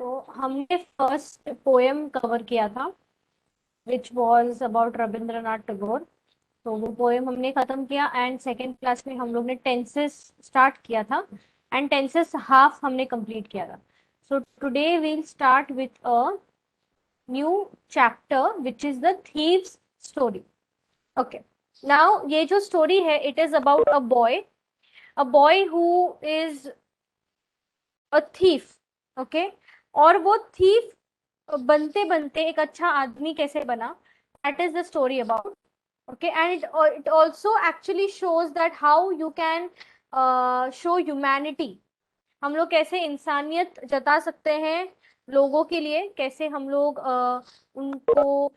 तो हमने first poem cover किया था which was about Rabindranath Tagore. तो वो पोएम हमने खत्म किया एंड सेकेंड क्लास में हम लोग ने टेंसेस स्टार्ट किया था एंड टेंसेस हाफ हमने कंप्लीट किया था। So today we'll start with a new chapter which is the thief's story. Okay, now ये जो स्टोरी है it is about a boy who is a thief. Okay, और वो थीफ बनते बनते एक अच्छा आदमी कैसे बना, that is the story about. Okay, and it also actually shows that how you can show humanity। हम लोग कैसे इंसानियत जता सकते हैं लोगों के लिए, कैसे हम लोग उनको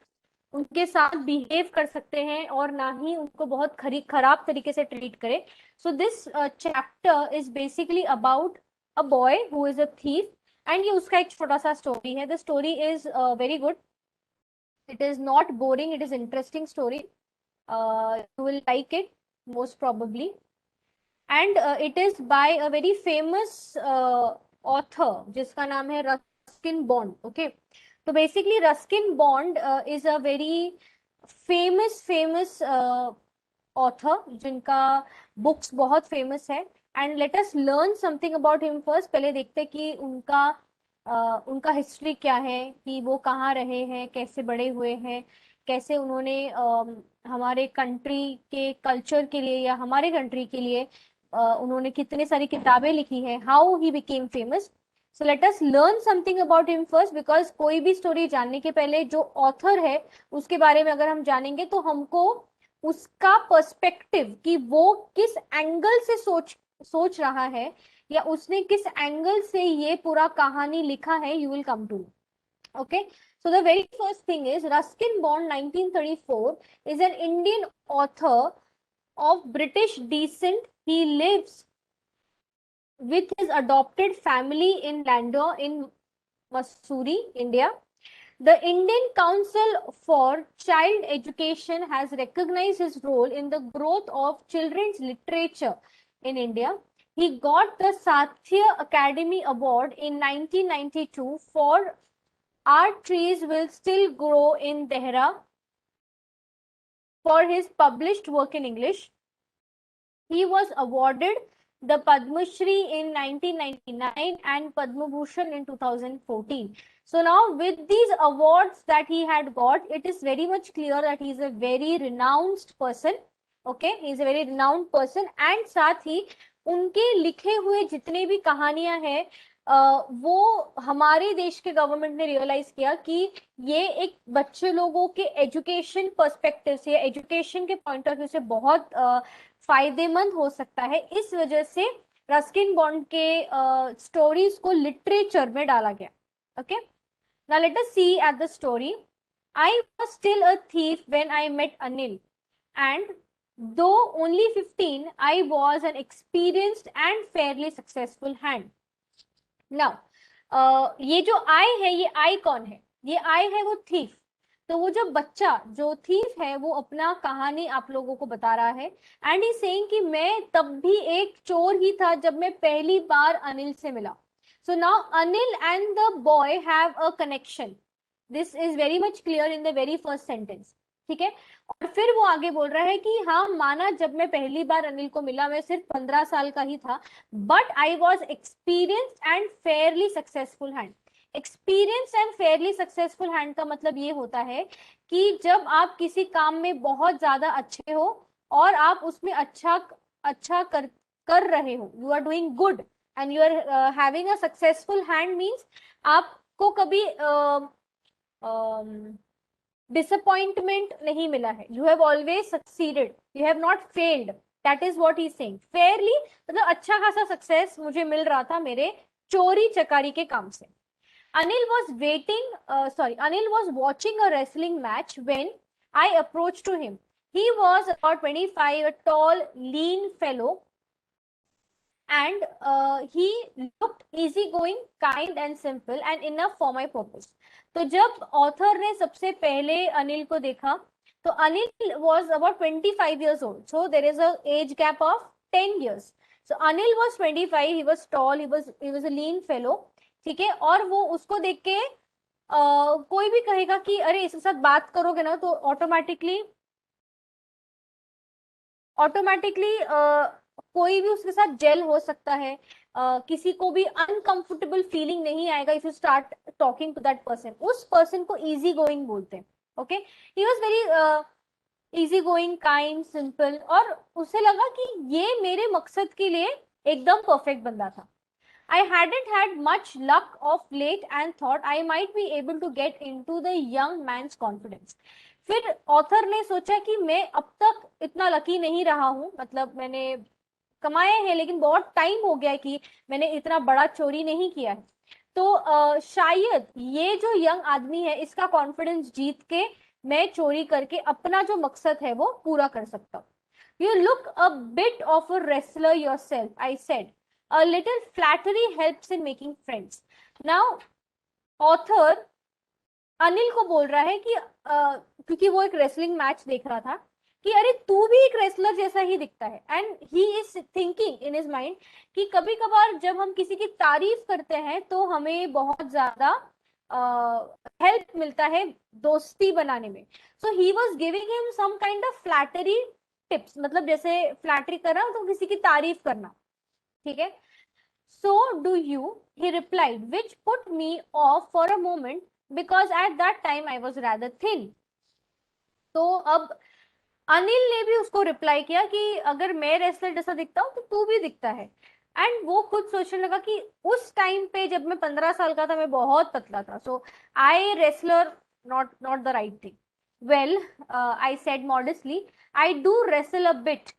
उनके साथ बिहेव कर सकते हैं और ना ही उनको बहुत खराब तरीके से ट्रीट करें। So this chapter is basically about a boy who is a thief and ये उसका एक छोटा सा स्टोरी है। The story is very good, it is not boring, it is interesting story. You will like it most probably, and it is by a very famous author जिसका नाम है Ruskin bond. Okay, तो basically Ruskin bond is a very famous author जिनका books बहुत famous है। And let us learn something about him first. पहले देखते हैं कि उनका हिस्ट्री क्या है, कि वो कहाँ रहे हैं, कैसे बड़े हुए हैं, कैसे उन्होंने हमारे कंट्री के कल्चर के लिए या हमारे कंट्री के लिए उन्होंने कितने सारी किताबें लिखी हैं, how he became famous. So let us learn something about him first, because कोई भी स्टोरी जानने के पहले जो ऑथर है उसके बारे में अगर हम जानेंगे तो हमको उसका पर्सपेक्टिव कि वो किस एंगल से सोच रहा है या उसने किस एंगल से ये पूरा कहानी लिखा है, you will come to. Okay, so the very first thing is Ruskin Bond 1934 is an Indian author of British descent. He lives with his adopted family in Landor in Mussoorie, India. The Indian Council for Child Education has recognized his role in the growth of children's literature in India. He got the Satya Academy Award in 1992 for Our Trees Will Still Grow in Dehra for his published work in English. He was awarded the Padma Shri in 1999 and Padma Bhushan in 2014. So now with these awards that he had got, it is very much clear that he is a very renowned person. Okay, he is a very renowned person, and साथ ही उनके लिखे हुए जितने भी कहानियां हैं वो हमारे देश के गवर्नमेंट ने रियलाइज किया कि ये एक बच्चे लोगों के एजुकेशन पर्सपेक्टिव से, एजुकेशन के पॉइंट ऑफ व्यू से बहुत फायदेमंद हो सकता है। इस वजह से रस्किन बॉन्ड के स्टोरीज को लिटरेचर में डाला गया। Okay, now let us see at the story. I was still a thief when I met Anil, and though only 15 I was an experienced and fairly successful hand. Now ये जो आई है, ये आई कौन है? ये आई है वो थीफ। तो वो जो बच्चा जो थीफ है वो अपना कहानी आप लोगों को बता रहा है एंड ही सेइंग कि मैं तब भी एक चोर ही था जब मैं पहली बार अनिल से मिला। So now Anil and the boy have a connection. This is very much clear in the very first sentence. ठीक है, और फिर वो आगे बोल रहा है कि हाँ माना जब मैं पहली बार अनिल को मिला मैं सिर्फ 15 साल का ही था, but I was experienced and Fairlie successful hand. Experience and Fairlie successful hand का मतलब ये होता है कि जब आप किसी काम में बहुत ज्यादा अच्छे हो और आप उसमें अच्छा अच्छा कर रहे हो, you are doing good and you are having a successful hand, means आपको कभी डिसअपॉइंटमेंट नहीं मिला है, you have always succeeded, you have not failed. That is what he saying. Fairly मतलब अच्छा खासा सक्सेस मुझे मिल रहा था मेरे चोरी चकारी के काम से। Anil was Anil was watching a wrestling match when I approached to him. He was about 25, a tall, lean fellow, and he looked easygoing, kind and simple and enough for my purpose. तो जब author ने सबसे पहले अनिल को देखा तो Anil was about 25 years old, so there is a age gap of 10 years. So Anil was 25, he was tall, he was a lean fellow, ठीक है, और वो उसको देख के कोई भी कहेगा कि अरे इसके साथ बात करोगे ना तो ऑटोमेटिकली ऑटोमेटिकली कोई भी उसके साथ जेल हो सकता है, किसी को भी अनकंफर्टेबल फीलिंग नहीं आएगा if you start talking to that person. उस पर्सन को इजी गोइंग बोलते हैं। Okay, he was very easy going, kind, simple, और उसे लगा कि ये मेरे मकसद के लिए एकदम परफेक्ट बंदा था। I hadn't had much luck of late and thought I might be able to get into the young man's confidence. फिर ऑथर ने सोचा कि मैं अब तक इतना लकी नहीं रहा हूं, मतलब मैंने कमाए हैं लेकिन बहुत टाइम हो गया है कि मैंने इतना बड़ा चोरी नहीं किया है। तो शायद ये जो यंग आदमी है इसका कॉन्फिडेंस जीत के मैं चोरी करके अपना जो मकसद है वो पूरा कर सकता हूँ। You look a bit of a wrestler yourself, I said. A little flattery helps in making friends. Now, author Anil को बोल रहा है कि क्योंकि वो एक रेसलिंग मैच देख रहा था कि अरे तू भी एक रेसलर जैसा ही दिखता है, and he is thinking in his mind कि कभी कभार जब हम किसी की तारीफ करते हैं तो हमें बहुत ज्यादा हेल्प मिलता है दोस्ती बनाने में। So he was giving him some kind of flattery tips, मतलब जैसे फ्लैटरी करना तो किसी की तारीफ करना, ठीक है। So do you, he replied, which put me off for a moment because at that time I was rather thin. तो अब अनिल ने भी उसको रिप्लाई किया कि अगर मैं रेसलर जैसा दिखता हूँ तो तू भी दिखता है। एंड वो खुद सोचने लगा कि उस टाइम पे जब मैं 15 साल का था मैं बहुत पतला था, so I wrestler not not the right thing. Well, I said modestly, I do wrestle a bit.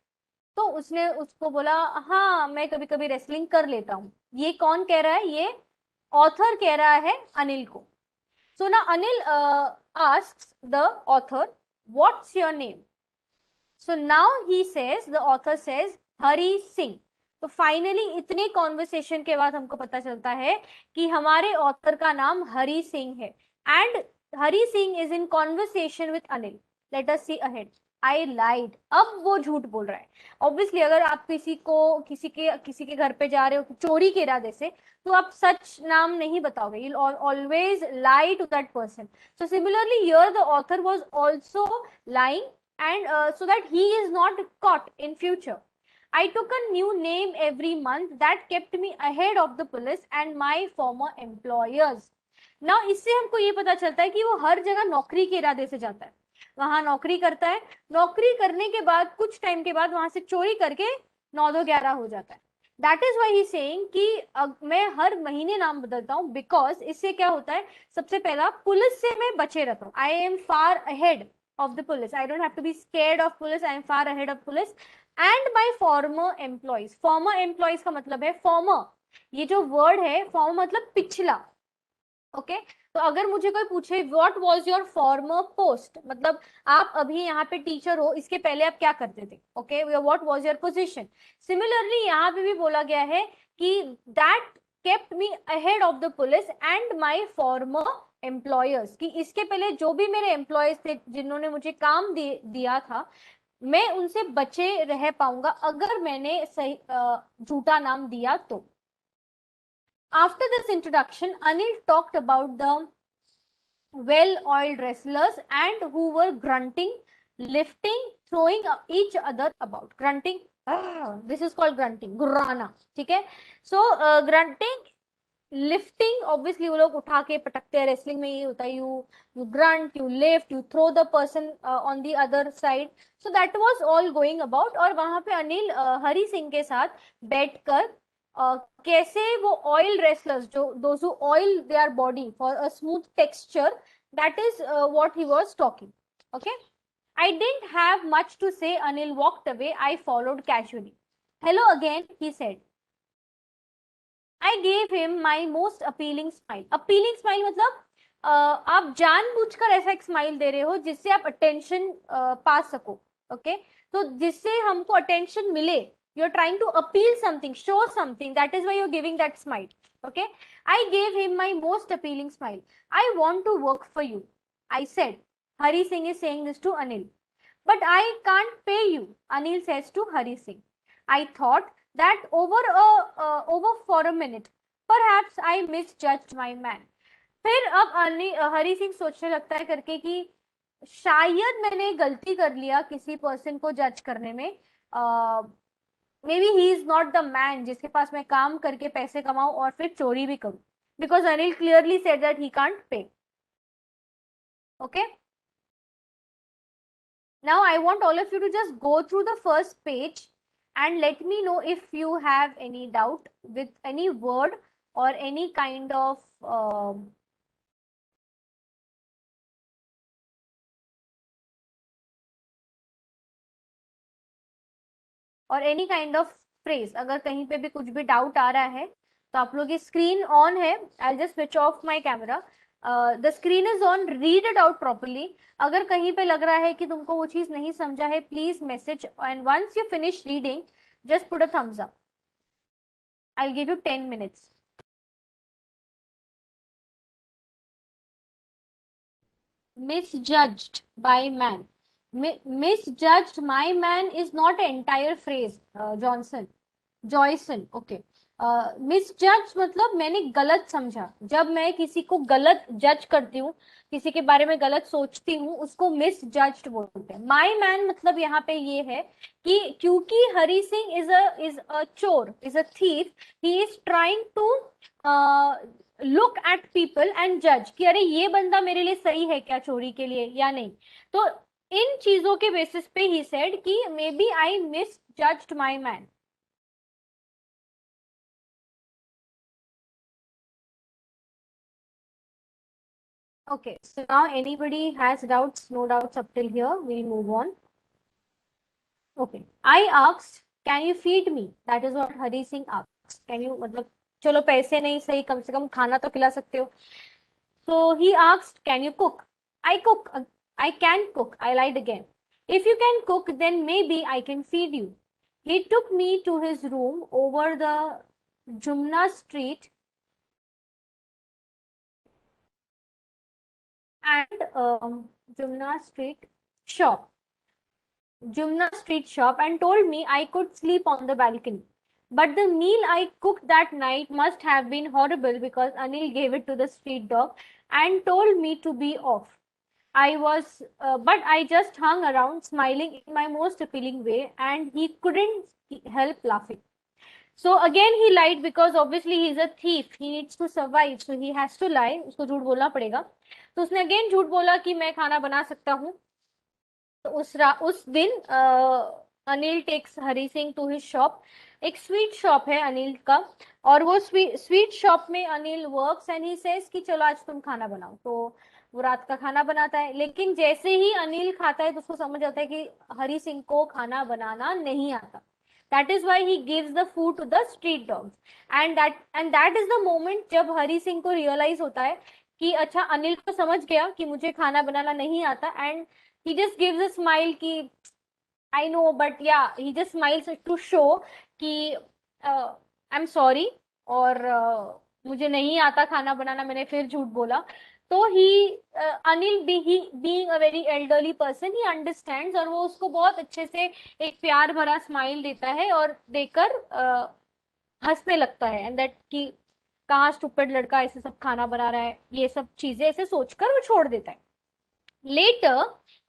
तो उसने उसको बोला, हाँ मैं कभी कभी रेसलिंग कर लेता हूँ। ये कौन कह रहा है? ये ऑथर कह रहा है अनिल को। सो ना Anil asks the author, what's your name? So now he says, the author says, Hari Singh. तो फाइनली इतने कॉन्वर्सेशन के बाद हमको पता चलता है कि हमारे ऑथर का नाम हरी सिंह है, and Hari Singh is in conversation with Anil. Let us see ahead. I lied, अब वो झूठ बोल रहा है। ऑब्वियसली अगर आप किसी के घर पे जा रहे हो चोरी के इरादे से, तो आप सच नाम नहीं बताओगे, you always lie to that person. So similarly here the author was also lying, and so that he is not caught in future. I took a new name every month that kept me ahead of the police and my former employers. Now इससे हमको ये पता चलता है कि वो हर जगह नौकरी के इरादे से जाता है, वहां नौकरी करता है, नौकरी करने के बाद कुछ टाइम के बाद वहां से चोरी करके 9-2-11 हो जाता है। That is why he saying कि मैं हर महीने नाम बदलता हूँ, बिकॉज इससे क्या होता है, सबसे पहला पुलिस से मैं बचे रहता हूँ। I am far ahead of the police. I don't have to be scared of police. I am far ahead of police and my former employees. Former employees का मतलब है former, ये जो word है former मतलब पिछला। ओके, तो अगर मुझे कोई पूछे what was your farmer post, मतलब आप अभी यहाँ पे टीचर हो, इसके पहले आप क्या करते थे, okay, what was your position. Similarly यहाँ पे भी बोला गया है कि that kept me ahead of the police and my farmer employers, कि इसके पहले जो भी मेरे एम्प्लॉयज थे जिन्होंने मुझे काम दिया था, मैं उनसे बचे रह पाऊंगा अगर मैंने सही झूठा नाम दिया तो। After this introduction, Anil talked about the well-oiled wrestlers and who were grunting, lifting, throwing each other about. Grunting, this is called grunting, गुर्राना, ठीक है। So grunting, lifting, obviously वो लोग उठा के पटकते हैं, wrestling में ये होता है, you grunt, you lift, you throw the person on the other side. So that was all going about, और वहां पे अनिल हरी सिंह के साथ बैठकर कैसे वो ऑयल रेसलर्स, जो those who oil their body for a smooth texture, that is what he was talking. Okay, I didn't have much to say. Anil walked away. I followed casually. Hello again, he said. I gave him my most appealing smile. Appealing smile मतलब आप जानबूझकर ऐसा एक smile दे रहे हो जिससे आप attention पा सको। ओके, तो जिससे हमको अटेंशन मिले, you're trying to appeal something, show something, that is why you're giving that smile. Okay, I gave him my most appealing smile. I want to work for you, I said. Hari Singh is saying this to Anil. But I can't pay you, Anil says to Hari Singh. I thought that over for a minute. Perhaps I misjudged my man. फिर अब हरी सिंह सोचने लगता है करके कि शायद मैंने गलती कर लिया किसी पर्सन को जज करने में। May be he is not the man जिसके पास मैं काम करके पैसे कमाऊं और फिर चोरी भी करूं, because Anil clearly said that he can't pay. Okay, now I want all of you to just go through the first page and let me know if you have any doubt with any word or any kind of और any kind of phrase. अगर कहीं पे भी कुछ भी doubt आ रहा है तो आप लोग, स्क्रीन ऑन है, I just switch off my camera, the screen is on, read it out properly. अगर कहीं पे लग रहा है कि तुमको वो चीज नहीं समझा है, please message, and once you finish reading just put a thumbs up. I'll give you 10 minutes. Misjudged by man. Misjudged my man is not an entire phrase, Johnson. Johnson, okay. Misjudge मतलब मैंने गलत समझा। जब मैं किसी को गलत जज करती हूँ, किसी के बारे में गलत सोचती हूँ, उसको मिसजज्ड बोलते हैं। माय मैन मतलब यहाँ पे ये है कि क्योंकि हरी सिंह इज अ चोर, is a thief, he is trying to look at people and जज कि अरे ये बंदा मेरे लिए सही है क्या चोरी के लिए या नहीं। तो इन चीजों के बेसिस पे ही सेड कि maybe I misjudged my man. Okay, so now anybody has doubts? No doubts up till here. We'll move on. Okay, I asked, can you feed me? That is what Hari Singh asked. Can you, मतलब चलो पैसे नहीं सही, कम से कम खाना तो खिला सकते हो। So he asked, can you cook? I cook. I can cook. I lied again. If you can cook, then maybe I can feed you. He took me to his room over the Jumna Street and Jumna Street shop. Jumna Street shop and told me I could sleep on the balcony. But the meal I cooked that night must have been horrible because Anil gave it to the street dog and told me to be off. But I just hung around smiling in my most appealing way and he couldn't help laughing. So again he lied because obviously he's a thief. He needs to survive. So he has to lie. उसको झूठ बोलना पड़ेगा। तो उसने again झूठ बोला कि मैं खाना बना सकता हूँ। तो उस दिन Anil takes Hari Singh to his shop. एक स्वीट शॉप है अनिल का, और वो स्वीट शॉप में Anil works and he says कि चलो आज तुम खाना बनाओ। तो वो रात का खाना बनाता है, लेकिन जैसे ही अनिल खाता है तो उसको समझ आता है कि हरी सिंह को खाना बनाना नहीं आता। That is why he gives the food to the street dogs. And that is the moment जब हरी सिंह को रियलाइज होता है कि अच्छा, अनिल को समझ गया कि मुझे खाना बनाना नहीं आता। And he just gives a smile कि I know, but yeah, he just smiles to show कि I'm sorry, और मुझे नहीं आता खाना बनाना, मैंने फिर झूठ बोला। तो Anil being a very elderly person, he understands, और वो उसको बहुत अच्छे से एक प्यार भरा स्माइल देता है और देकर हंसने लगता है। एंड दैट कि कहाँ स्टूपिड लड़का ऐसे सब खाना बना रहा है, ये सब चीजें ऐसे सोचकर वो छोड़ देता है। Later,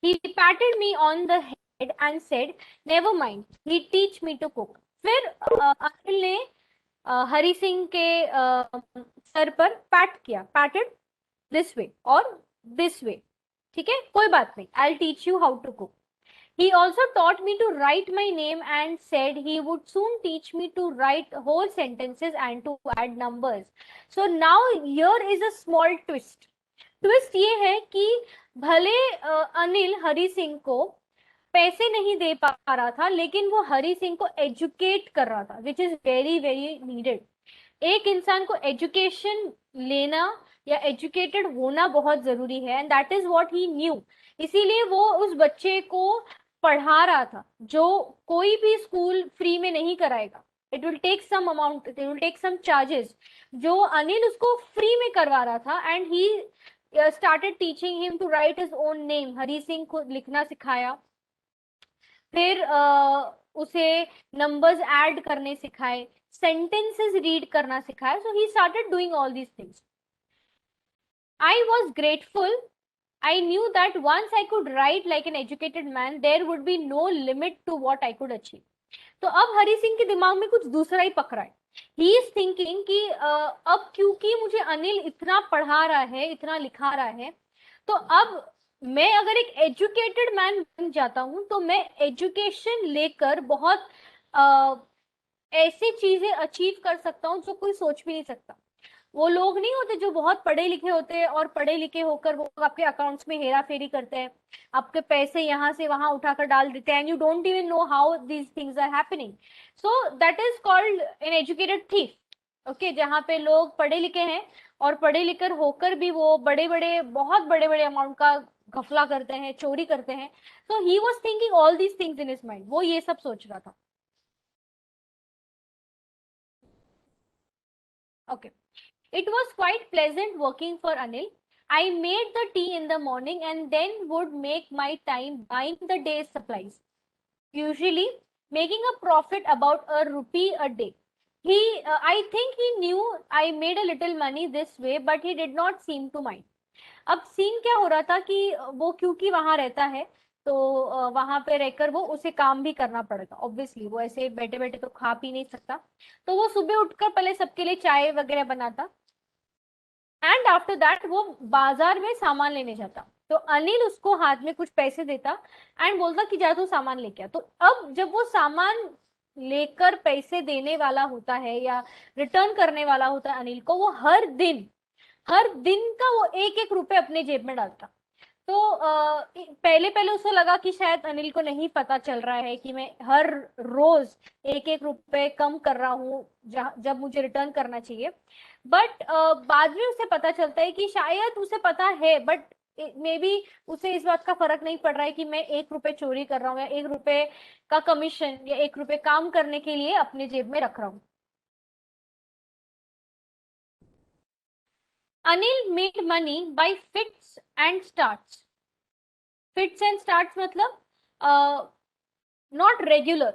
he patted me on the head and said, "Never mind, he teach me to cook." फिर अनिल ने हरी सिंह के सर पर पैट किया, पैटेड दिस वे और दिस वे। ठीक है, कोई बात नहीं, I'll teach you how to cook. He also taught me to write my name and said he would soon teach me to write whole sentences and to add numbers. So now here is a small twist. Twist ये है कि भले अनिल हरी सिंह को पैसे नहीं दे पा रहा था, लेकिन वो हरी सिंह को एजुकेट कर रहा था, which is very very needed. एक इंसान को एजुकेशन लेना या एजुकेटेड होना बहुत जरूरी है, and that is what he new. इसीलिए वो उस बच्चे को पढ़ा रहा था, जो कोई भी स्कूल फ्री में नहीं कराएगा। It will take some amount, it will take some charges, जो अनिल उसको फ्री में करवा रहा था। And he started teaching him to write his own name. Hari Singh को लिखना सिखाया। फिर उसे नंबर्स ऐड करने सिखाए, सेंटेंसेस रीड करना सिखाए. So he started doing all these things. I was grateful. I knew that once I could write like an educated man, there would be no limit to what I could achieve. तो अब हरी सिंह के दिमाग में कुछ दूसरा ही पक रहा है. ही इज थिंकिंग कि अब क्योंकि मुझे अनिल इतना पढ़ा रहा है, इतना लिखा रहा है, तो अब मैं अगर एक एजुकेटेड मैन बन जाता हूं तो मैं एजुकेशन लेकर बहुत ऐसी चीजें अचीव कर सकता हूं जो कोई सोच भी नहीं सकता. वो लोग नहीं होते जो बहुत पढ़े लिखे होते हैं और पढ़े लिखे होकर वो आपके अकाउंट्स में हेरा फेरी करते हैं, आपके पैसे यहाँ से वहां उठाकर डाल देते हैं, and you don't even know how these things are happening. So that is called an educated thief. Okay, जहाँ पे लोग पढ़े लिखे हैं और पढ़े लिखे होकर भी वो बड़े बड़े बहुत बड़े बड़े अमाउंट का घपला करते हैं, चोरी करते हैं. So he was thinking all these things in his mind. वो ये सब सोच रहा था. Okay. It was quite pleasant working for Anil. I made the tea in the morning and then would make my time buying the day's supplies, usually making a profit about ₹1 a day. I think he knew I made a little money this way, but he did not seem to mind. अब scene क्या हो रहा था कि वो क्योंकि वहां रहता है तो वहां पे रहकर वो उसे काम भी करना पड़ेगा. ऑब्वियसली वो ऐसे बैठे बैठे तो खा पी नहीं सकता. तो वो सुबह उठकर पहले सबके लिए चाय वगैरह बनाता, एंड आफ्टर दैट वो बाजार में सामान लेने जाता. तो अनिल उसको हाथ में कुछ पैसे देता एंड बोलता कि जा तू सामान लेके आ. तो अब जब वो सामान लेकर पैसे देने वाला होता है या रिटर्न करने वाला होता है अनिल को, वो हर दिन का वो एक एक रुपए अपने जेब में डालता. तो पहले पहले उसको लगा कि शायद अनिल को नहीं पता चल रहा है कि मैं हर रोज एक एक रुपए कम कर रहा हूँ जब मुझे रिटर्न करना चाहिए. बट बाद में उसे पता चलता है कि शायद उसे पता है, बट मे बी उसे इस बात का फर्क नहीं पड़ रहा है कि मैं एक रुपए चोरी कर रहा हूँ या एक रुपए का कमीशन या एक रुपए काम करने के लिए अपने जेब में रख रहा हूँ. Anil made money by fits and starts. Fits and starts मतलब नॉट रेगुलर.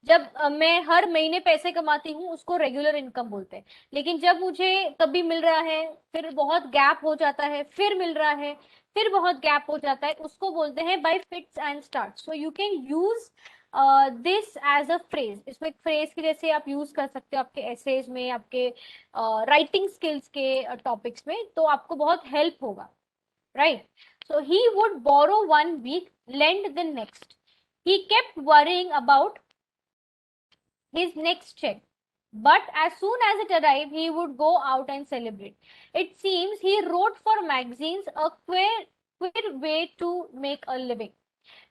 जब मैं हर महीने पैसे कमाती हूँ उसको रेगुलर इनकम बोलते हैं. लेकिन जब मुझे कभी मिल रहा है, फिर बहुत गैप हो जाता है, फिर मिल रहा है, फिर बहुत गैप हो जाता है, उसको बोलते हैं by fits and starts. So you can use this as a phrase. इसको एक फ्रेज की जैसे आप यूज कर सकते हो आपके एसेज में, आपके राइटिंग स्किल्स के टॉपिक्स में, तो आपको बहुत हेल्प होगा. Right. So he would borrow 1 week, lend the next. He kept worrying about his next check. But as soon as it arrived, he would go out and celebrate. It seems he wrote for magazines, a queer way to make a living.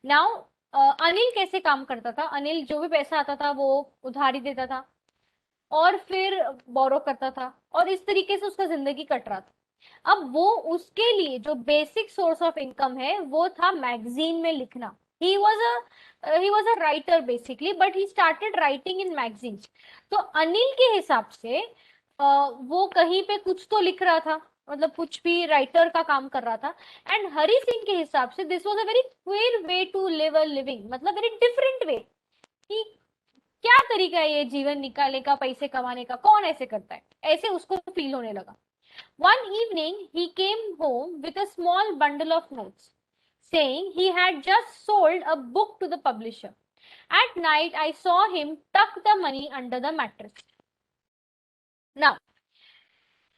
Now, Anil कैसे काम करता था? अनिल जो भी पैसा आता था वो उधारी देता था और फिर बोरो करता था और इस तरीके से उसका जिंदगी कट रहा था. अब वो उसके लिए जो बेसिक सोर्स ऑफ इनकम है वो था मैगजीन में लिखना. He was a writer basically, but he started writing in magazines. तो अनिल के हिसाब से वो कहीं पे कुछ तो लिख रहा था, मतलब कुछ भी राइटर का काम कर रहा था. एंड हरी सिंह के हिसाब से this was a very queer way to live a living, मतलब वेरी डिफरेंट वे. कि क्या तरीका है ये जीवन निकालने का, पैसे कमाने का, कौन ऐसे करता है, ऐसे उसको फील होने लगा. One evening, he came home with a small bundle of notes, saying he had just sold a book to the publisher. At night, I saw him tuck the money under the mattress. Now,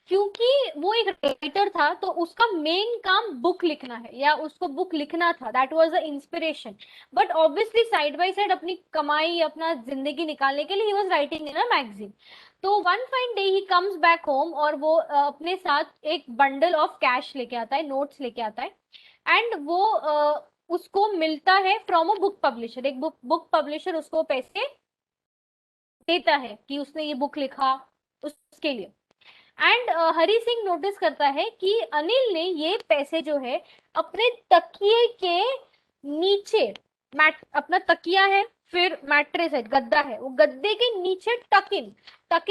क्योंकि वो एक writer था तो उसका main काम book लिखना है या उसको बुक लिखना था. That was the inspiration. But obviously side by side अपनी कमाई, अपना जिंदगी निकालने के लिए he was writing in a magazine. तो one fine day he comes back home और वो अपने साथ एक बंडल ऑफ कैश लेके आता है, नोट्स लेके आता है. एंड वो उसको मिलता है फ्रॉम अ बुक पब्लिशर. एक बुक पब्लिशर उसको पैसे देता है कि उसने ये बुक लिखा उसके लिए. एंड हरी सिंह नोटिस करता है कि अनिल ने ये पैसे जो है अपने तकिए के नीचे, अपना तकिया है, फिर मैट्रेस है, गद्दा है, वो गद्दे के नीचे टक इन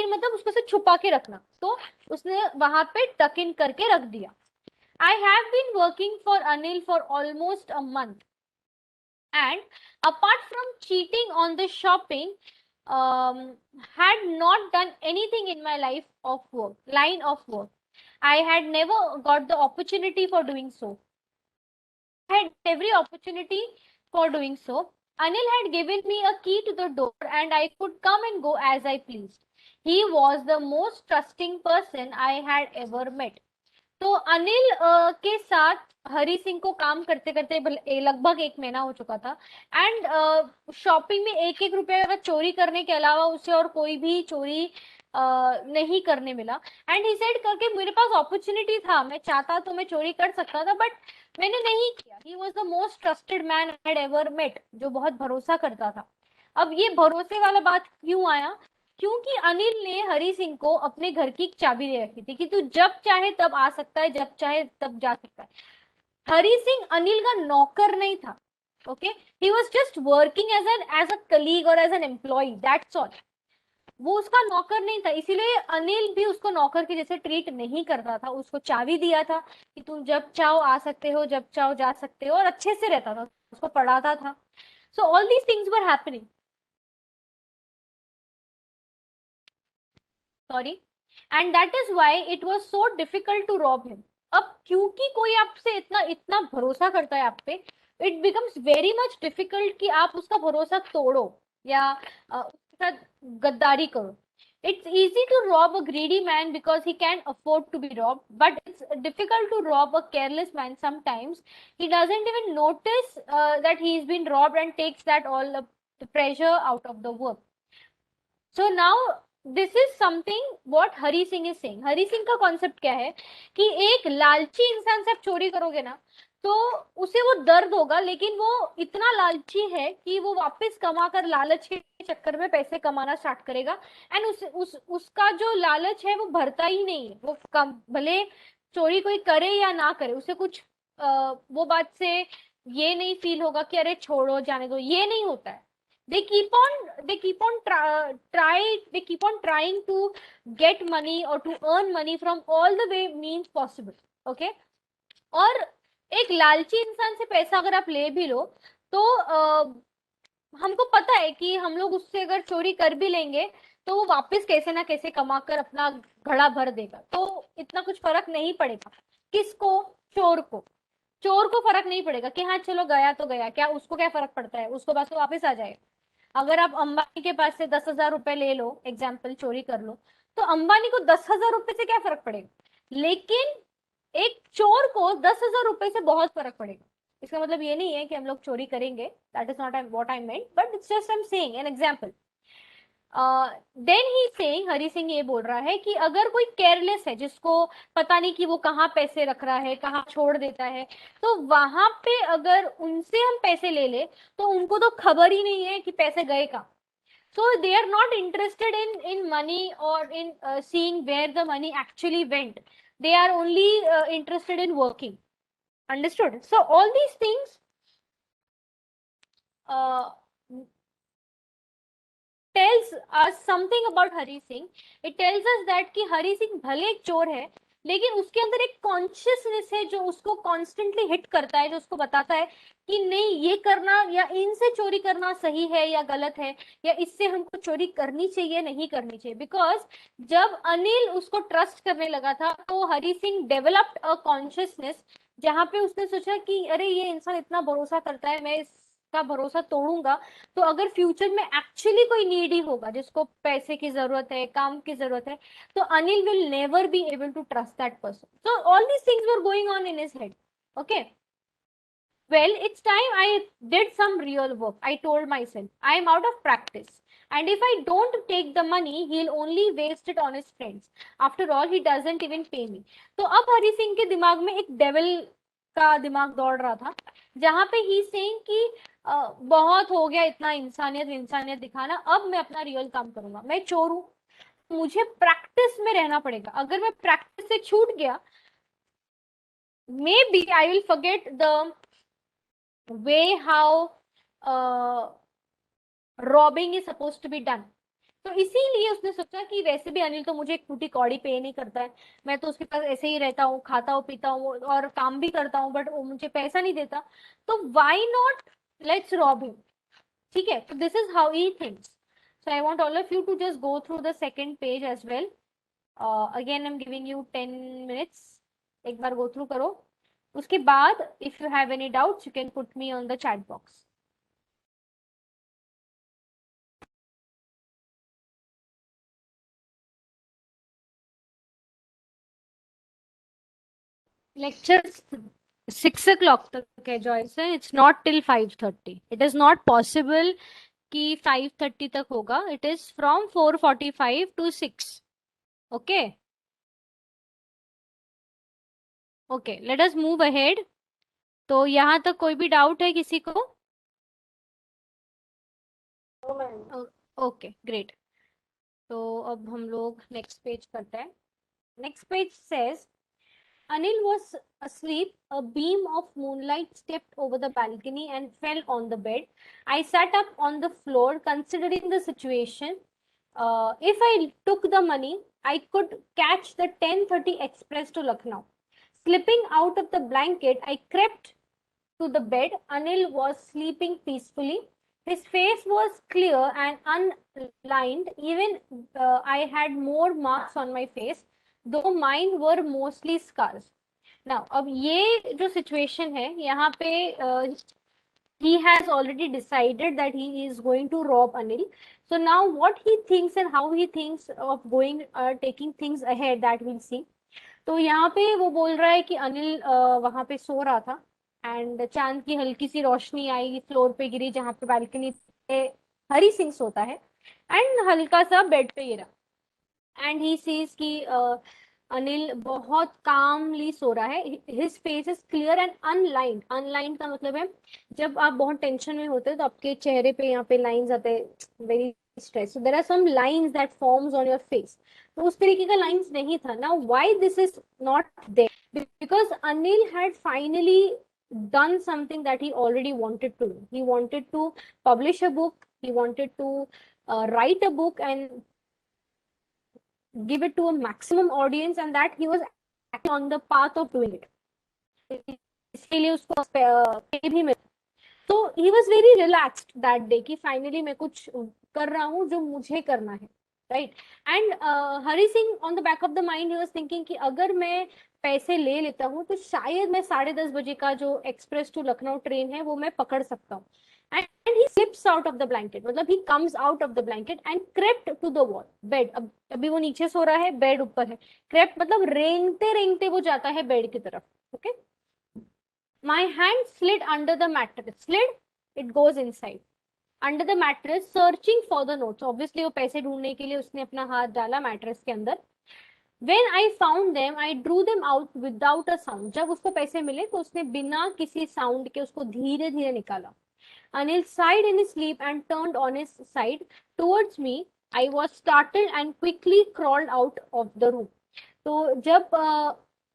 मतलब उसको से छुपा के रखना. तो उसने वहां पे टक इन करके रख दिया. I have been working for Anil for almost a month. And apart from cheating on the shopping, had not done anything in my life of work, line of work. I had never got the opportunity for doing so. I had every opportunity for doing so. Anil had given me a key to the door and I could come and go as I pleased. He was the most trusting person I had ever met. तो अनिल के साथ हरी सिंह को काम करते करते लगभग एक महीना हो चुका था। एंड शॉपिंग में एक एक रुपया का चोरी करने के अलावा उसे और कोई भी चोरी नहीं करने मिला। एंड ही सेड करके मेरे पास अपॉर्चुनिटी था, मैं चाहता तो मैं चोरी कर सकता था, बट मैंने नहीं किया। He was the most trusted man I had ever met, जो बहुत भरोसा करता था। अब ये भरोसे वाला बात क्यों आया? क्योंकि अनिल ने हरी सिंह को अपने घर की चाबी दे रखी थी कि तू जब चाहे तब आ सकता है, जब चाहे तब जा सकता है। हरी सिंह अनिल का नौकर नहीं था। Okay, he was just working as a colleague और as an employee, that's all. वो उसका नौकर नहीं था, इसीलिए अनिल भी उसको नौकर के जैसे ट्रीट नहीं करता था। उसको चाबी दिया था कि तुम जब चाहो आ सकते हो, जब चाहो जा सकते हो, और अच्छे से रहता था, उसको पढ़ाता था। So all these things were happening. Sorry. And that is why it was so difficult to rob him. अब क्योंकि कोई आपसे इतना इतना भरोसा करता है आप पे, it becomes very much difficult कि आप उसका भरोसा तोड़ो या उसके साथ गद्दारी करो। It's easy to rob a greedy man because he can afford to be robbed, but it's difficult to rob a careless man sometimes. He doesn't even notice that he's been robbed and takes that all the pressure out of the work. So now this is something what Hari Singh is saying. Hari Singh का concept क्या है कि एक लालची इंसान से आप चोरी करोगे ना, तो उसे वो दर्द होगा, लेकिन वो इतना लालची है कि वो वापस कमा कर लालच के चक्कर में पैसे कमाना स्टार्ट करेगा। एंड उसका जो लालच है वो भरता ही नहीं है। वो कम भले चोरी कोई करे या ना करे, उसे कुछ वो बात से ये नहीं फील होगा कि अरे छोड़ो जाने दो, ये नहीं होता है। They keep on trying to get money or to earn money from all the way means possible. Okay, और एक लालची इंसान से पैसा अगर आप ले भी लो तो हमको पता है कि हम लोग उससे अगर चोरी कर भी लेंगे तो वो वापस कैसे ना कैसे कमा कर अपना घड़ा भर देगा, तो इतना कुछ फर्क नहीं पड़ेगा। किसको? चोर को। चोर को फर्क नहीं पड़ेगा कि हाँ चलो गया तो गया, क्या उसको क्या फर्क पड़ता है, उसको बस तो वापस आ जाएगा। अगर आप अंबानी के पास से 10,000 रुपए ले लो, एग्जाम्पल चोरी कर लो, तो अंबानी को 10,000 रुपए से क्या फर्क पड़ेगा, लेकिन एक चोर को 10,000 रुपए से बहुत फर्क पड़ेगा। इसका मतलब ये नहीं है कि हम लोग चोरी करेंगे, that is not what I meant, but it's just I am saying an example. Then he saying, Hari Singh ये बोल रहा है कि अगर कोई केयरलेस है, जिसको पता नहीं कि वो कहाँ पैसे रख रहा है, कहाँ छोड़ देता है, तो वहां पे अगर उनसे हम पैसे ले ले तो उनको तो खबर ही नहीं है कि पैसे गए कहाँ। So they are not interested in money or in seeing where the money actually went. They are only interested in working. Understood? So all these things uh, tells us something about Hari Singh. It tells us that कि हरी सिंह भले एक चोर है, लेकिन उसके अंदर एक consciousness है जो उसको कॉन्स्टेंटली हिट करता है, जो उसको बताता है कि नहीं ये करना या इनसे चोरी करना सही है या गलत है, या इससे हमको चोरी करनी चाहिए नहीं करनी चाहिए। बिकॉज जब अनिल उसको ट्रस्ट करने लगा था तो Hari Singh developed a consciousness, जहां पे उसने सोचा कि अरे ये इंसान इतना भरोसा करता है, मैं इसका भरोसा तोड़ूंगा तो अगर फ्यूचर में एक्चुअली कोई नीडी होगा, जिसको पैसे की जरूरत है, काम की जरूरत है, तो Anil will never be able to trust that person. So all these things were going on in his head. Okay, well, it's time I did some real work. I told myself I am out of practice, and if I don't take the money he'll only waste it on his friends. After all, he doesn't even pay me. तो अब हरी सिंह के दिमाग में एक devil का दिमाग दौड़ रहा था, जहां पे ही सेइंग कि बहुत हो गया इतना इंसानियत इंसानियत दिखाना, अब मैं अपना रियल काम करूंगा। मैं चोर हूं, मुझे प्रैक्टिस में रहना पड़ेगा। अगर मैं प्रैक्टिस से छूट गया, maybe I will forget the way how robbing is suppose to be done. तो इसीलिए उसने सोचा कि वैसे भी अनिल तो मुझे एक टूटी कौड़ी पे नहीं करता है, मैं तो उसके पास ऐसे ही रहता हूँ, खाता हूँ पीता हूँ और काम भी करता हूँ, बट वो मुझे पैसा नहीं देता, तो why not let's rob him. ठीक है, so this is how he thinks. So I want all of you to just go through the second page as well. Again I'm giving you 10 minutes. एक बार go through करो. उसके बाद if you have any doubts you can put me on the chat box. Lecture 6 o'clock तक है Joyce. It's not till 5:30. It is not possible कि 5:30 तक होगा. It is from 4:45 to 6. Okay. Okay, let us move ahead. तो यहाँ तक कोई भी डाउट है किसी को? Okay great. तो अब हम लोग नेक्स्ट पेज करते हैं. Next page says Anil was asleep. A beam of moonlight stepped over the balcony and fell on the bed. I sat up on the floor considering the situation. If I took the money, I could catch the 10:30 express to Lucknow. Slipping out of the blanket, I crept to the bed. Anil was sleeping peacefully. His face was clear and unlined. Even I had more marks on my face, though mine were mostly scars. Now, अब ये जो situation है यहाँ पे he has already decided that he is going to rob Anil. So now what he thinks and how he thinks of going taking things ahead, that we'll see. तो यहाँ पे वो बोल रहा है कि अनिल वहां पे सो रहा था एंड चांद की हल्की सी रोशनी आई, फ्लोर पे गिरी जहां पे बालकनी पे हरी सिंह सोता है एंड हल्का सा बेड पे गिरा एंड ही सीज कि अनिल बहुत कामली सो रहा है. His face is clear and unlined. Unlined का मतलब है जब आप बहुत टेंशन में होते हैं तो आपके चेहरे पे यहाँ पे लाइंस आते हैं, very stress, so there are some lines that forms on your face. तो उस तरीके का लाइंस नहीं था. Now why this is not there? Because Anil had finally done something that he already wanted to do. He wanted to publish a book, he wanted to write a book and give it to a maximum audience, and that he was actually on the path of doing it. इसके लिए उसको पे भी मिला. तो he was very relaxed that day कि finally मैं कुछ कर रहा हूँ जो मुझे करना है, right? And Hari Singh on the back of the mind he was thinking कि अगर मैं पैसे ले लेता हूँ तो शायद मैं 10:30 बजे का जो एक्सप्रेस टू लखनऊ ट्रेन है वो मैं पकड़ सकता हूँ. And he slips out of the blanket, मतलब he comes out of the blanket and crept to the wall bed. अब अभी वो नीचे सो रहा है, बेड ऊपर है. crept मतलब रेंगते रेंगते वो जाता है बेड की तरफ. okay? My hand slid under the mattress. Slid, it goes inside. Under the mattress, searching for the notes. Obviously, वो पैसे ढूंढने के लिए उसने अपना हाथ डाला मैट्रेस के अंदर. When I found them, I drew them out without a sound. जब उसको पैसे मिले तो उसने बिना किसी साउंड के उसको धीरे धीरे निकाला. Anil sighed in his sleep and turned on his side towards me. I was startled and quickly crawled out of the room. तो जब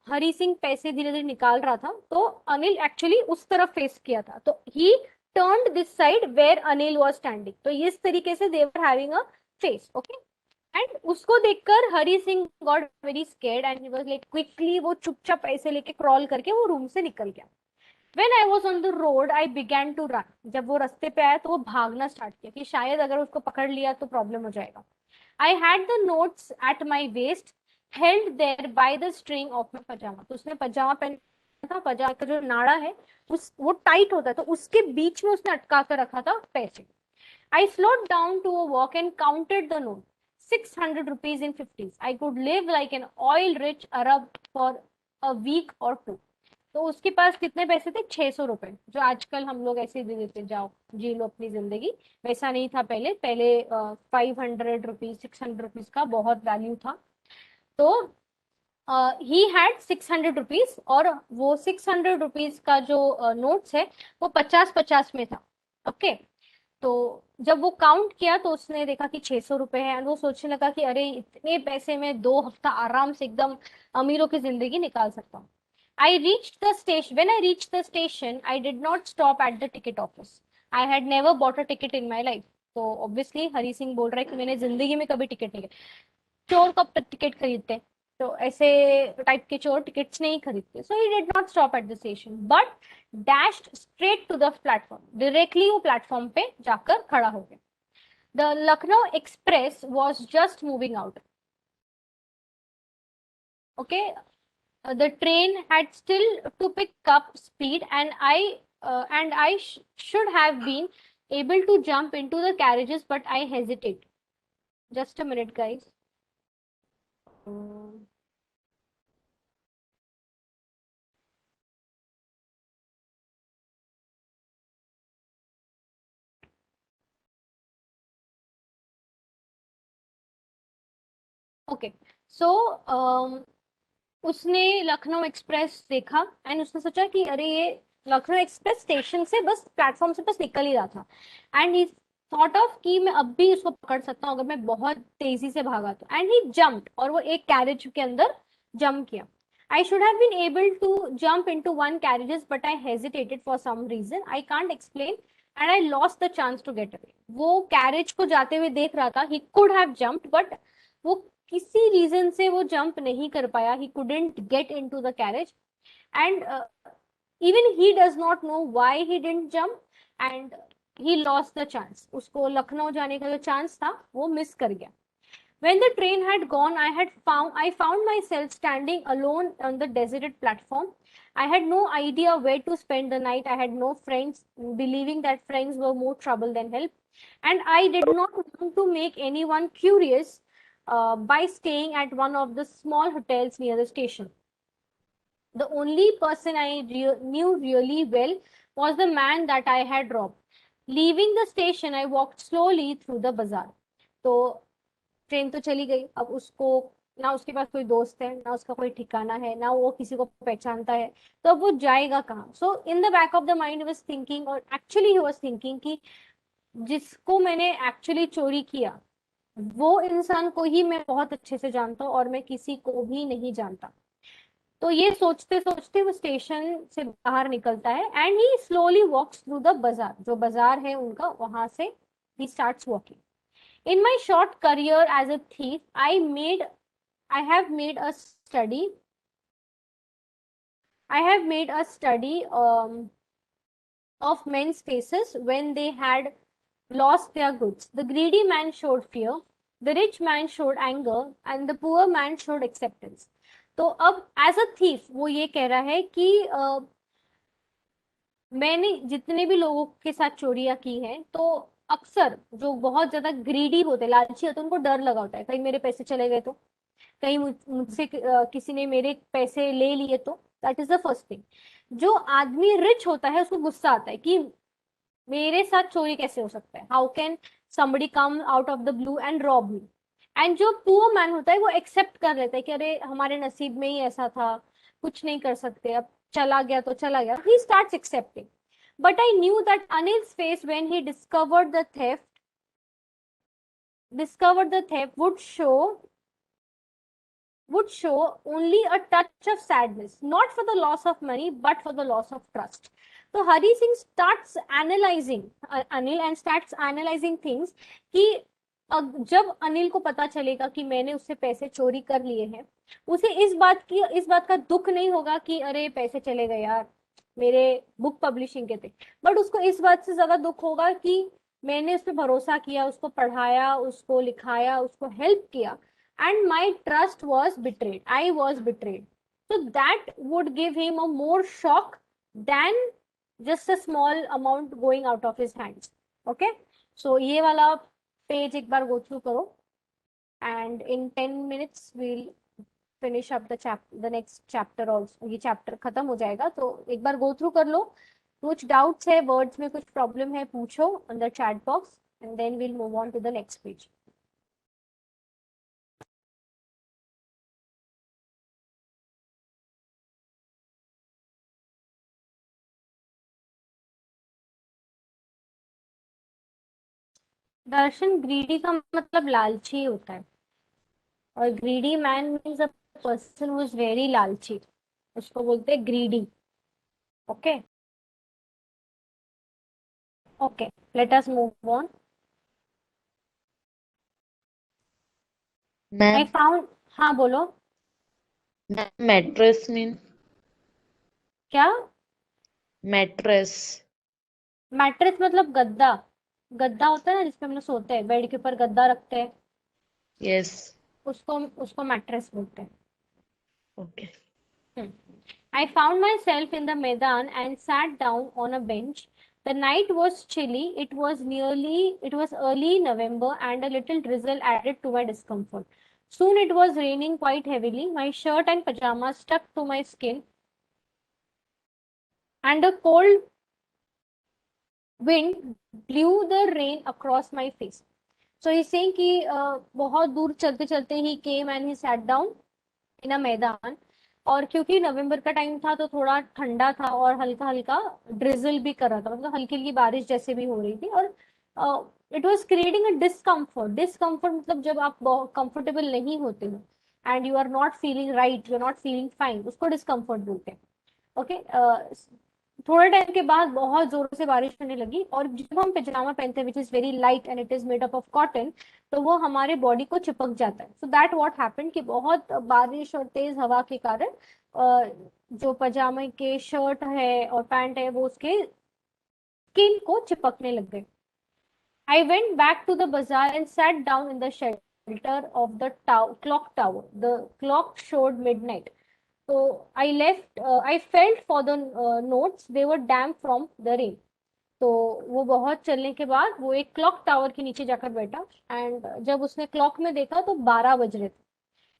हरी सिंह पैसे धीरे धीरे निकाल रहा था तो अनिल एक्चुअली उस तरफ फेस किया था. तो he turned this side where Anil was standing. तो इस तरीके से they were having a face. Okay. And उसको देखकर Hari Singh got very scared and he was like quickly वो चुपचाप पैसे लेके क्रॉल करके वो रूम से निकल गया. When I was on the road, I began to run. जब वो रास्ते पे आया तो वो भागना स्टार्ट किया कि शायद अगर उसको पकड़ लिया तो प्रॉब्लम हो जाएगा. I had the notes at my waist, held there by the string of my pajama. तो उसने पजामा पहना था, पजामा का जो नाड़ा है उस वो टाइट होता है तो उसके बीच में उसने अटका कर रखा था पैसे. I slowed down to a walk and counted the note. 600 rupees in 50s. I could live like an oil-rich Arab for a week or two. तो उसके पास कितने पैसे थे? 600 रुपए, जो आजकल हम लोग ऐसे दे देते, जाओ जी लो अपनी जिंदगी. वैसा नहीं था पहले. पहले 500 रुपीज 600 रुपीज का बहुत वैल्यू था. तो ही हैड 600 रुपीज और वो 600 रुपीज का जो नोट्स है वो 50-50 में था. ओके. तो जब वो काउंट किया तो उसने देखा कि 600 रुपए है एंड वो सोचने लगा कि अरे इतने पैसे में 2 हफ्ता आराम से एकदम अमीरों की जिंदगी निकाल सकता हूँ. I reached the station. When I reached the station, I did not stop at the ticket office. I had never bought a ticket in my life. तो obviously हरी सिंह बोल रहा है कि मैंने जिंदगी में कभी टिकट नहीं किया. चोर कब टिकट खरीदते हैं? तो ऐसे टाइप के चोर टिकट्स नहीं खरीदते. So he did not stop at the station but dashed straight to the platform. Directly वो प्लेटफॉर्म पे जाकर खड़ा हो गया. The Lucknow express was just moving out. Okay. The train had still to pick up speed and I should have been able to jump into the carriages but I hesitate. Just a minute guys. Okay. So उसने Lucknow express देखा and उसने सोचा कि अरे ये Lucknow express station से बस platform से बस निकल ही रहा था. एंड ही थॉट ऑफ कि मैं अब भी उसको पकड़ सकता हूँ अगर मैं बहुत तेजी से भागा तो. एंड ही जम्प्ड और वो एक कैरेज के अंदर जंप किया. I should have been able to jump into one carriages but I hesitated for some reason I can't explain and I lost the chance to get away. वो carriage को जाते हुए देख रहा था. He could have jumped but वो किसी reason से वो जंप नहीं कर पाया. He couldn't get into the carriage and even he does not know why he didn't jump and he lost the chance. उसको लखनऊ जाने का जो चांस था वो मिस कर गया. When the train had gone, I found myself standing alone on the deserted platform. I had no idea where to spend the night. I had no friends, believing that friends were more trouble than help. And I did not want to make anyone curious by staying at one of the small hotels near the station. The only person I knew really well was the man that I had robbed. Leaving the station, I walked slowly through the bazaar. तो train तो चली गई. अब उसको ना उसके पास कोई दोस्त है ना उसका कोई ठिकाना है ना वो किसी को पहचानता है. तो अब वो जाएगा कहाँ. So in the back of the mind was thinking और एक्चुअली ही वाज थिंकिंग कि जिसको मैंने एक्चुअली चोरी किया वो इंसान को ही मैं बहुत अच्छे से जानता हूँ और मैं किसी को भी नहीं जानता. तो ये सोचते सोचते वो स्टेशन से बाहर निकलता है and he slowly walks through the bazaar. जो बाजार है उनका वहां से ही starts walking. In my short career as a thief, I have made a study. I have made a study of men's faces when they had lost their goods. The greedy man showed fear, the rich man showed anger, and the poor man showed acceptance. तो अब as a thief वो ये कह रहा है कि मैंने जितने भी लोगों के साथ चोरियां की हैं तो अक्सर जो बहुत ज्यादा ग्रीडी होते लालची होते उनको डर लगा होता है कहीं मेरे पैसे चले गए तो, कहीं मुझसे किसी ने मेरे पैसे ले लिए तो. That is the first thing. जो आदमी रिच होता है उसको गुस्सा आता है कि मेरे साथ चोरी कैसे हो सकता है. How can somebody come out of the blue and rob me. And जो पुअर मैन होता है वो एक्सेप्ट कर लेता है कि अरे हमारे नसीब में ही ऐसा था, कुछ नहीं कर सकते, अब चला गया तो चला गया. He starts accepting. But I knew that Anil's face when he discovered the theft would show only a touch of sadness, not for the loss of money, but for the loss of trust. So Hari Singh starts analyzing Anil and starts analyzing things कि जब अनिल को पता चलेगा कि मैंने उससे पैसे चोरी कर लिए हैं उसे इस बात का दुख नहीं होगा कि अरे पैसे चले गए यार मेरे बुक पब्लिशिंग के थे. बट उसको इस बात से ज्यादा दुख होगा कि मैंने उस पर भरोसा किया, उसको पढ़ाया, उसको लिखाया, उसको हेल्प किया and my trust was betrayed. I was betrayed. So that would give him a more shock than just a small amount going out of his hands. Okay. So ये वाला पेज एक बार go through करो and in 10 minutes we'll finish up the next chapter also. ये chapter खत्म हो जाएगा तो एक बार go through कर लो. कुछ doubts है, words में कुछ problem है पूछो on the chat box and then we'll move on to the next page. Darshan greedy का मतलब लालची होता है और greedy man means a person who is very लालची, उसको बोलते हैं greedy. Okay okay let us move on. I ma'am found. हाँ बोलो. Mattress mean? क्या? मैट्रेस। मैट्रेस मतलब गद्दा। गद्दा होता है ना जिसपे हम लोग सोते हैं, बेड के ऊपर गद्दा रखते हैं, यस। उसको उसको मैट्रेस बोलते हैं। Okay. I found myself in the Maidan and sat down on a bench. The night was chilly. It was early November and a little drizzle added to my discomfort. Soon it was raining quite heavily. My shirt and pajamas stuck to my skin and a cold wind blew the rain across my face. So he's saying कि बहुत दूर चलते चलते ही came and he sat down इन अ मैदान। और क्योंकि नवंबर का time था तो थोड़ा ठंडा था और हल्का हल्का ड्रिजल भी कर रहा था, मतलब हल्की हल्की बारिश जैसे भी हो रही थी। और it was creating a discomfort. Discomfort मतलब जब आप कंफर्टेबल नहीं होते हो and you are not feeling right, you are not feeling fine, उसको डिस्कम्फर्ट बोलते हैं। ओके। थोड़े टाइम के बाद बहुत जोर से बारिश होने लगी और जब हम पिजामा पहनते हैं which is very light and it is made up of cotton, तो वो हमारे बॉडी को चिपक जाता है। सो दैट व्हाट हैपेंड कि बहुत बारिश और तेज हवा के कारण जो पजामे के शर्ट है और पैंट है वो उसके स्किन को चिपकने लग गए। I went back to the bazaar and sat down in the shelter of the clock tower. The clock showed midnight. So I felt for the notes, they were damp from the rain. तो वो बहुत चलने के बाद वो एक clock tower के नीचे जाकर बैठा एंड जब उसने क्लॉक में देखा तो 12 बज रहे थे।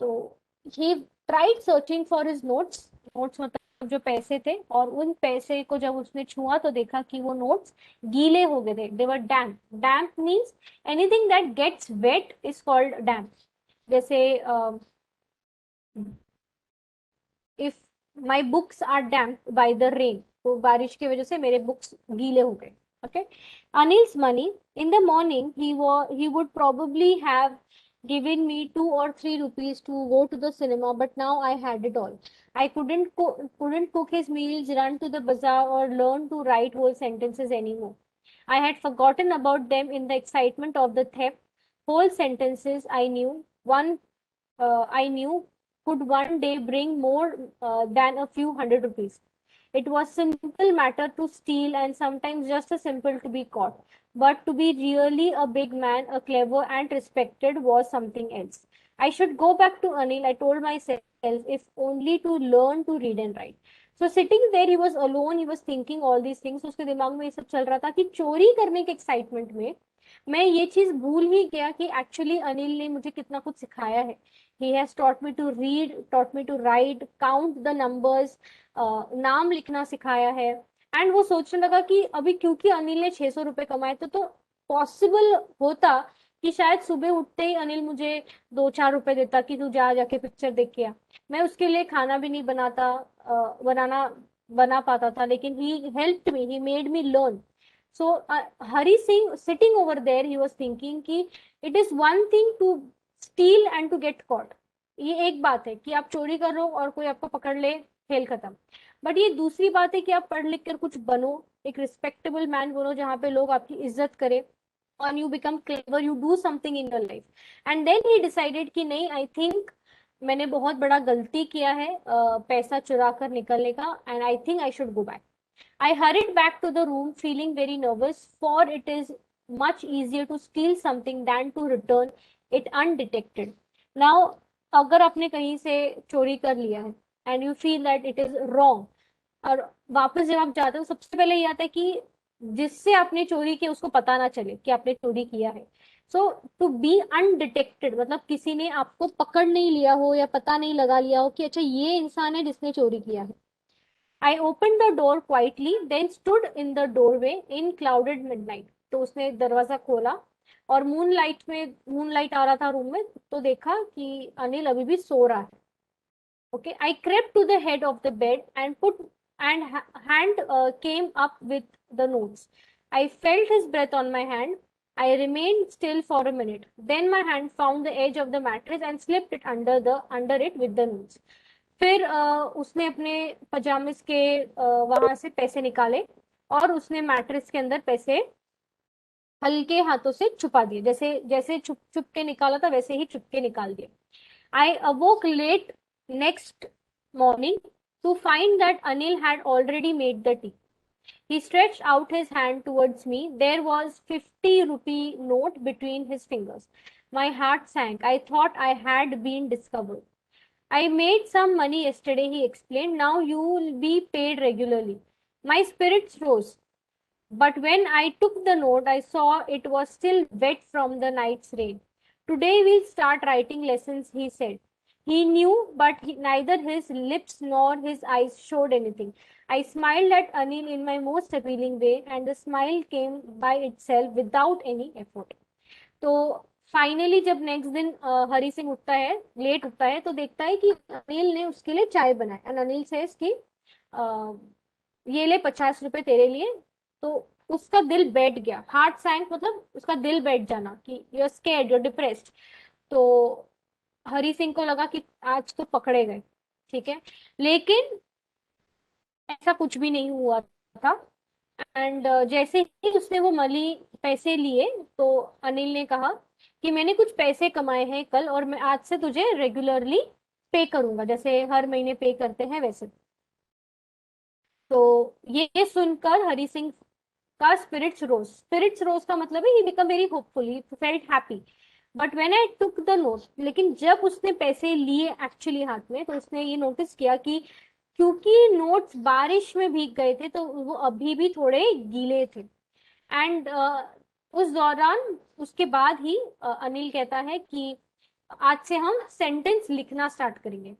तो he tried searching for his notes. Notes मतलब जो पैसे थे, और उन पैसे को जब उसने छुआ तो देखा कि वो नोट्स गीले हो गए थे। They were damp. Damp means anything that gets wet is called damp. जैसे if my books are damp by the rain, तो बारिश की वजह से मेरे बुक्स गीले हो गए। Okay. Anil's money in the morning he would probably have given me 2 or 3 rupees to go to the cinema, but now I had it all. I couldn't cook his meals, run to the bazaar, or learn to write whole sentences anymore. I had forgotten about them in the excitement of the theft. Whole sentences I knew could one day bring more than a few hundred rupees. It was simple matter to steal and sometimes just as simple to be caught. But to be really a big man, a clever and respected was something else. I should go back to Anil, I told myself, if only to learn to read and write. So sitting there, he was alone, he was thinking all these things. उसके दिमाग में ये सब चल रहा था कि चोरी करने के एक्साइटमेंट में मैं ये चीज भूल ही गया कि एक्चुअली अनिल ने मुझे कितना कुछ सिखाया है। He has taught me to read, taught me to write, count the numbers, नाम लिखना सिखाया है। एंड वो सोचने लगा कि अभी क्योंकि अनिल ने 600 रुपए कमाए थे तो पॉसिबल होता कि शायद सुबह उठते ही अनिल मुझे 2-4 रुपए देता कि तू जा जाके पिक्चर देख के आ। मैं उसके लिए खाना भी नहीं बनाना बना पाता था, लेकिन he helped me, he made me learn. So Hari Singh sitting over there, he was thinking कि it is one thing to steal and to get caught. ये एक बात है कि आप चोरी कर रहे हो और कोई आपको पकड़ ले, खेल खत्म। बट ये दूसरी बात है कि आप पढ़ लिख कर कुछ बनो, एक रिस्पेक्टेबल मैन बनो जहाँ पे लोग आपकी इज्जत करें, और you become clever, you do something in your life. And then he decided कि नहीं, आई थिंक मैंने बहुत बड़ा गलती किया है पैसा चुरा कर निकलने का, and I think I should go back. I hurried back to the room feeling very nervous, for it is much easier to steal something than to return it undetected. Now, अगर आपने कहीं से चोरी कर लिया है and you feel that it is wrong, और वापस जब आप जाते हो सबसे पहले ये आता है कि जिससे आपने चोरी की उसको पता ना चले कि आपने चोरी किया है। सो टू बी अनडिटेक्टेड मतलब किसी ने आपको पकड़ नहीं लिया हो या पता नहीं लगा लिया हो कि अच्छा ये इंसान है जिसने चोरी किया है। I opened the door quietly, then stood in the doorway in clouded midnight. तो उसने दरवाजा खोला और मूनलाइट आ रहा था रूम में, तो देखा कि अनिल अभी भी सो रहा है। Okay, I crept to the head of the bed and hand came up with the notes. I felt his breath on my hand. I remained still for a minute. Then my hand found the edge of the mattress and slipped it under it with the notes. फिर उसने अपने पजामिस के वहां से पैसे निकाले और उसने मैट्रेस के अंदर पैसे हल्के हाथों से छुपा दिए, जैसे जैसे छुप छुप के निकाला था वैसे ही छुप के निकाल दिए। I awoke late next morning to find that Anil had already made the tea. He stretched out his hand towards me. There was 50 rupee note between his fingers. My heart sank. I thought I had been discovered. I made some money yesterday, he explained. Now you will be paid regularly. My spirits rose. But when I took the note, I saw it was still wet from the night's rain. Today we'll start writing lessons, he said. He knew, but neither his lips nor his eyes showed anything. I smiled at Anil in my most appealing way, and the smile came by itself without any effort. तो finally जब next दिन हरी सिंह उठता है, late उठता है, तो देखता है कि अनिल ने उसके लिए चाय बनाई एंड अनिल सेज कि ये ले 50 रुपए तेरे लिए। तो उसका दिल बैठ गया, हार्ट सैंक मतलब उसका दिल बैठ जाना कि you are scared, you are depressed. तो हरी सिंह को लगा कि आज तो पकड़े गए, ठीक है, लेकिन ऐसा कुछ भी नहीं हुआ था। एंड जैसे ही उसने वो मली पैसे लिए, तो अनिल ने कहा कि मैंने कुछ पैसे कमाए हैं कल और मैं आज से तुझे रेगुलरली पे करूंगा, जैसे हर महीने पे करते हैं वैसे। तो ये सुनकर हरी सिंह का स्पिरिट्स रोज का मतलब है he become very hopeful, he felt happy. But when I took the note, लेकिन जब उसने पैसे लिए एक्चुअली हाथ में, तो उसने ये नोटिस किया कि क्योंकि नोट्स बारिश में भीग गए थे, तो वो अभी भी थोड़े गीले थे। एंड उस दौरान उसके बाद ही अनिल कहता है कि आज से हम सेंटेंस लिखना स्टार्ट करेंगे।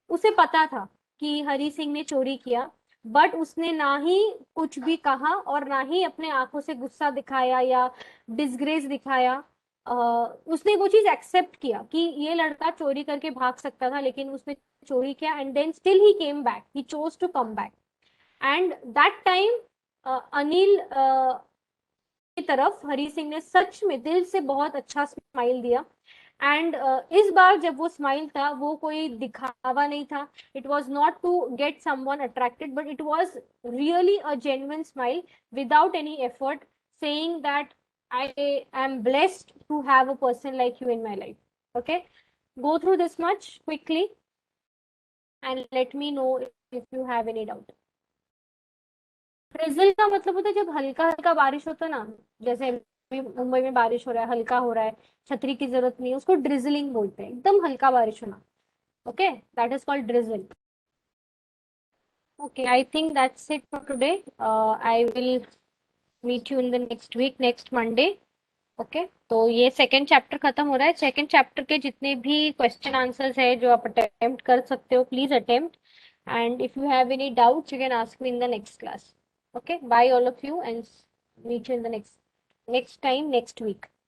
उसे पता था कि हरी सिंह ने चोरी किया, बट उसने ना ही कुछ भी कहा और ना ही अपने आंखों से गुस्सा दिखाया या डिसग्रेस दिखाया। उसने वो चीज एक्सेप्ट किया कि ये लड़का चोरी करके भाग सकता था, लेकिन उसने चोरी किया and then still he came back, he chose to come back. And that time Anil की तरफ हरी सिंह ने सच में दिल से बहुत अच्छा स्माइल दिया। एंड इस बार जब वो स्माइल था, वो कोई दिखावा नहीं था। It was not to get someone attracted, but it was really a genuine smile without any effort, saying that I am blessed to have a person like you in my life. Okay, go through this much quickly and let me know if you have any doubt. Drizzle का मतलब होता है जब हल्का हल्का बारिश होता है ना, जैसे अभी मुंबई में बारिश हो रहा है, हल्का हो रहा है, छतरी की जरूरत नहीं है, उसको ड्रिजलिंग बोलते हैं, एकदम हल्का बारिश होना। Okay, that is called drizzle. Okay, I think that's it for today. I will meet you in the next week, next Monday. Okay, तो ये सेकेंड चैप्टर खत्म हो रहा है। सेकेंड चैप्टर के जितने भी क्वेश्चन आंसर्स है जो आप अटेम्प्ट कर सकते हो, please attempt. And if you have any doubts you can ask me in the next class. Okay, bye all of you and meet you in the next time next week.